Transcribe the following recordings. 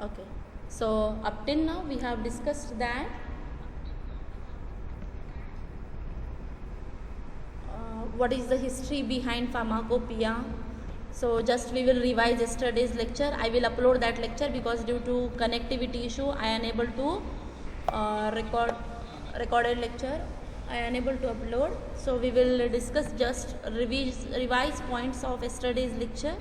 Okay. So up till now we have discussed that what is the history behind pharmacopoeia. So just we will revise yesterday's lecture. I will upload that lecture because due to connectivity issue I am unable to recorded lecture. I am unable to upload. So we will discuss just revise points of yesterday's lecture.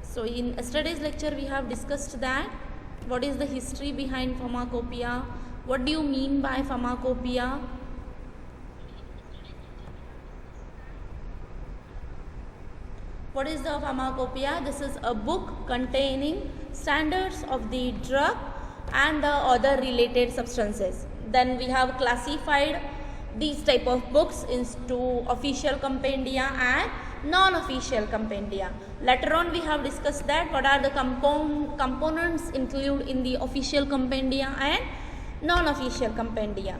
So in yesterday's lecture we have discussed that what is the history behind pharmacopoeia, what do you mean by pharmacopoeia, what is the pharmacopoeia? This is a book containing standards of the drug and the other related substances. Then we have classified these type of books into official compendia and non-official compendia. Later on we have discussed that what are the components included in the official compendia and non-official compendia.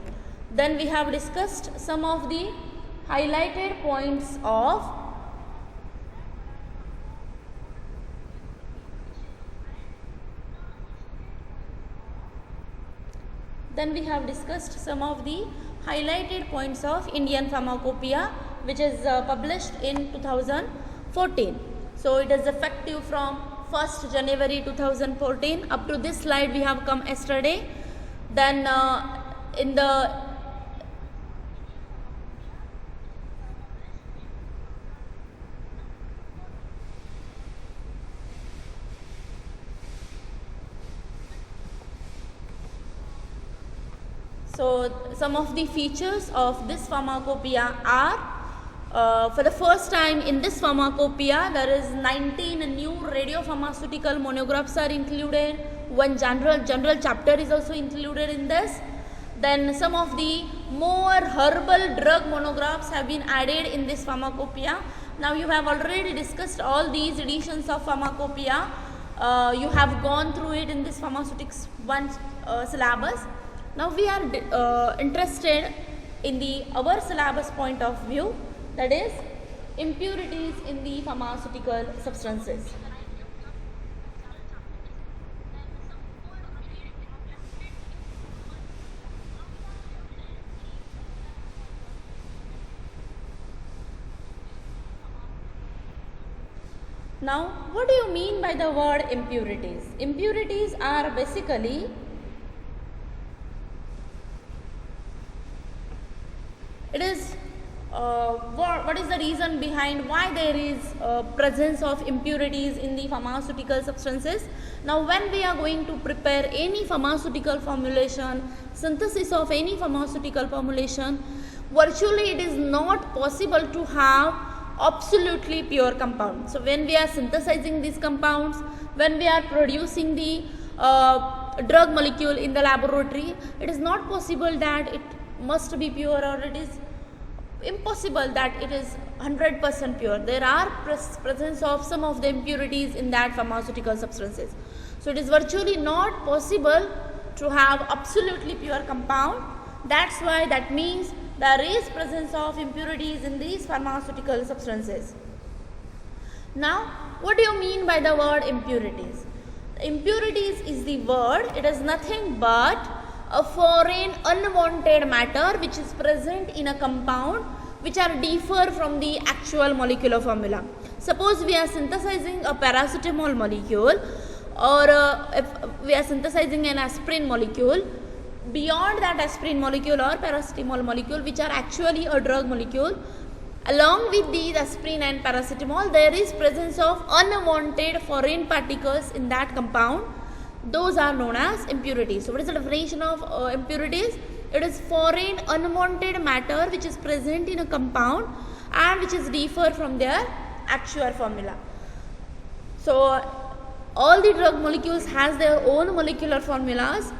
Then we have discussed some of the highlighted points of highlighted points of Indian Pharmacopoeia, which is published in 2014. So it is effective from 1st January 2014. Up to this slide we have come yesterday. Then in the So some of the features of this pharmacopoeia are, for the first time in this pharmacopoeia there is 19 new radiopharmaceutical monographs are included. One general chapter is also included in this. Then some of the more herbal drug monographs have been added in this pharmacopoeia. Now you have already discussed all these editions of pharmacopoeia. You have gone through it in this pharmaceutics one syllabus. Now we are interested in our syllabus point of view, that is impurities in the pharmaceutical substances. Now what do you mean by the word impurities? Impurities are basically what is the reason behind why there is presence of impurities in the pharmaceutical substances. Now when we are going to prepare any pharmaceutical formulation, synthesis of any pharmaceutical formulation, virtually it is not possible to have absolutely pure compound. So when we are synthesizing these compounds, when we are producing the drug molecule in the laboratory, it is not possible that it must be pure, or it is impossible that it is 100% pure. There are presence of some of the impurities in that pharmaceutical substances. So it is virtually not possible to have absolutely pure compound. That's why that means there is presence of impurities in these pharmaceutical substances. Now what do you mean by the word impurities? Impurities is the word, it is nothing but a foreign unwanted matter which is present in a compound which are differ from the actual molecular formula. Suppose we are synthesizing a paracetamol molecule, or if we are synthesizing an aspirin molecule, beyond that aspirin molecule or paracetamol molecule, which are actually a drug molecule, along with these aspirin and paracetamol, there is presence of unwanted foreign particles in that compound. Those are known as impurities. So what is the definition of impurities? It is foreign unwanted matter which is present in a compound and which is differ from their actual formula. So all the drug molecules has their own molecular formulas.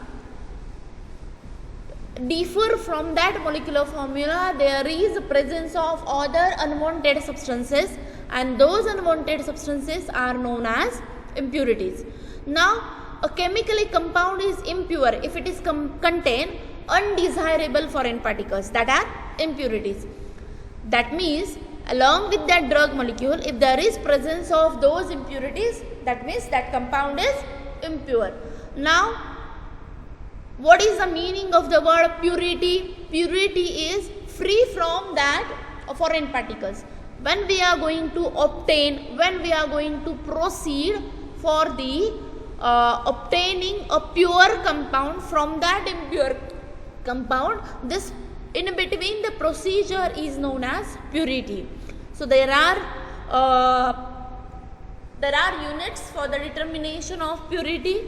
Differ from that molecular formula, there is presence of other unwanted substances, and those unwanted substances are known as impurities. Now a chemically compound is impure if it is contain undesirable foreign particles, that are impurities. That means along with that drug molecule, if there is presence of those impurities, that means that compound is impure. Now, what is the meaning of the word purity? Purity is free from that foreign particles. When we are going to obtain, when we are going to proceed for the obtaining a pure compound from that impure compound, this in between the procedure is known as purity. So there are units for the determination of purity.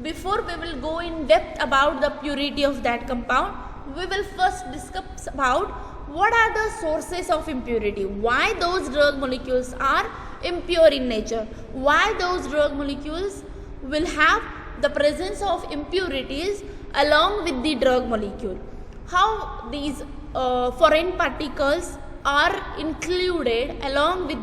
Before we will go in depth about the purity of that compound, we will first discuss about what are the sources of impurity, why those drug molecules are impure in nature, why those drug molecules will have the presence of impurities along with the drug molecule, how these foreign particles are included along with